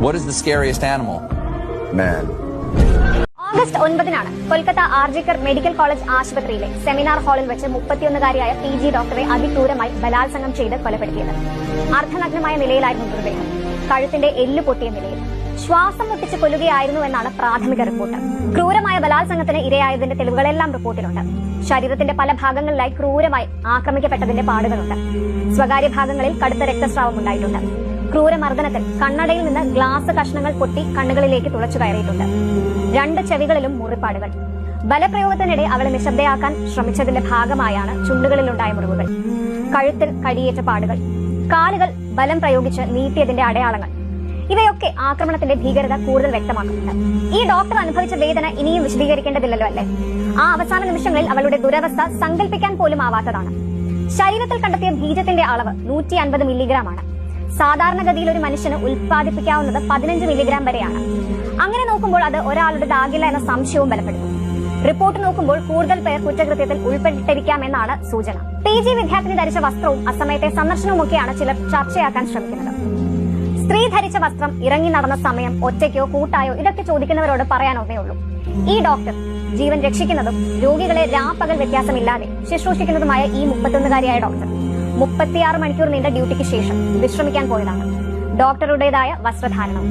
What is the scariest animal? Man. August 9-നാണ് Kolkata RG Kar medical college ആശുപത്രിയിലെ seminar ഹാളിൽ വെച്ച് 31-കാരിയായ PG ഡോക്ടറെ അതിക്രൂരമായി ബലാത്സംഗം ചെയ്ത് കൊലപ്പെടുത്തിയത്. അർദ്ധനഗ്നമായ നിലയിലായിരുന്നു മൃതദേഹം. കഴുത്തിന്റെ എല്ല് പൊട്ടിയ നിലയിൽ. ശ്വാസം മുട്ടിച്ച് കൊല്ലുകയായിരുന്നുവെന്നാണ് പ്രാഥമിക റിപ്പോർട്ട്. ക്രൂരമായ ബലാത്സംഗത്തിന് ഇരയായതിന്റെ തെളിവുകളെല്ലാം റിപ്പോർട്ടിലുണ്ട്. ശരീരത്തിന്റെ പല ഭാഗങ്ങളിലായി ക്രൂരമായി ആക്രമിക്കപ്പെട്ടതിന്റെ പാടുകളുണ്ട്. സ്വകാര്യ ഭാഗങ്ങളിൽ കടുത്ത രക്തസ്രാവം ഉണ്ടായിട്ടുണ്ട്. ക്രൂരമർദ്ദനത്തിൽ കണ്ണടയിൽ നിന്ന് ഗ്ലാസ് കഷ്ണങ്ങൾ പൊട്ടി കണ്ണുകളിലേക്ക് തുളച്ചു കയറിയിട്ടുണ്ട്. 2 ചെവികളിലും മുറിപ്പാടുകൾ. ബലപ്രയോഗത്തിനിടെ അവളെ നിശബ്ദയാക്കാൻ ശ്രമിച്ചതിന്റെ ഭാഗമായാണ് ചുണ്ടുകളിലുണ്ടായ മുറിവുകൾ. കഴുത്തിൽ കടിയേറ്റ പാടുകൾ. കാലുകൾ ബലം പ്രയോഗിച്ച് നീട്ടിയതിന്റെ അടയാളങ്ങൾ. ഇവയൊക്കെ ആക്രമണത്തിന്റെ ഭീകരത കൂടുതൽ വ്യക്തമാക്കുന്നുണ്ട്. ഈ ഡോക്ടർ അനുഭവിച്ച വേദന ഇനിയും വിശദീകരിക്കേണ്ടതില്ലല്ലോ അല്ലേ? ആ അവസാന നിമിഷങ്ങളിൽ അവളുടെ ദുരവസ്ഥ സങ്കല്പിക്കാൻ പോലും ആവാത്തതാണ്. ശരീരത്തിൽ കണ്ടെത്തിയ ബീജത്തിന്റെ അളവ് 150 മില്ലിഗ്രാമാണ്. സാധാരണഗതിയിൽ ഒരു മനുഷ്യന് ഉൽപ്പാദിപ്പിക്കാവുന്നത് 15 മില്ലിഗ്രാം വരെയാണ്. അങ്ങനെ നോക്കുമ്പോൾ അത് ഒരാളുടേതാകില്ല എന്ന സംശയവും ബലപ്പെടുന്നു. റിപ്പോർട്ട് നോക്കുമ്പോൾ കൂടുതൽ പേർ കുറ്റകൃത്യത്തിൽ ഉൾപ്പെട്ടിരിക്കാമെന്നാണ് സൂചന. PG വിദ്യാർത്ഥിനി ധരിച്ച വസ്ത്രവും അസമയത്തെ സന്ദർശനവുമൊക്കെയാണ് ചിലർ ചർച്ചയാക്കാൻ ശ്രമിക്കുന്നത്. സ്ത്രീ ധരിച്ച വസ്ത്രം, ഇറങ്ങി നടന്ന സമയം, ഒറ്റയ്ക്കോ കൂട്ടായോ, ഇതൊക്കെ ചോദിക്കുന്നവരോട് പറയാനൊന്നേ ഉള്ളൂ. ഈ ഡോക്ടർ ജീവൻ രക്ഷിക്കുന്നതും രോഗികളെ രാപ്പകൽ വ്യത്യാസമില്ലാതെ ശുശ്രൂഷിക്കുന്നതുമായ ഈ 31-കാരിയായ ഡോക്ടർ 36 മണിക്കൂർ നീണ്ട ഡ്യൂട്ടിക്ക് ശേഷം വിശ്രമിക്കാൻ പോയതാണ്. ഡോക്ടറുടേതായ വസ്ത്രധാരണം.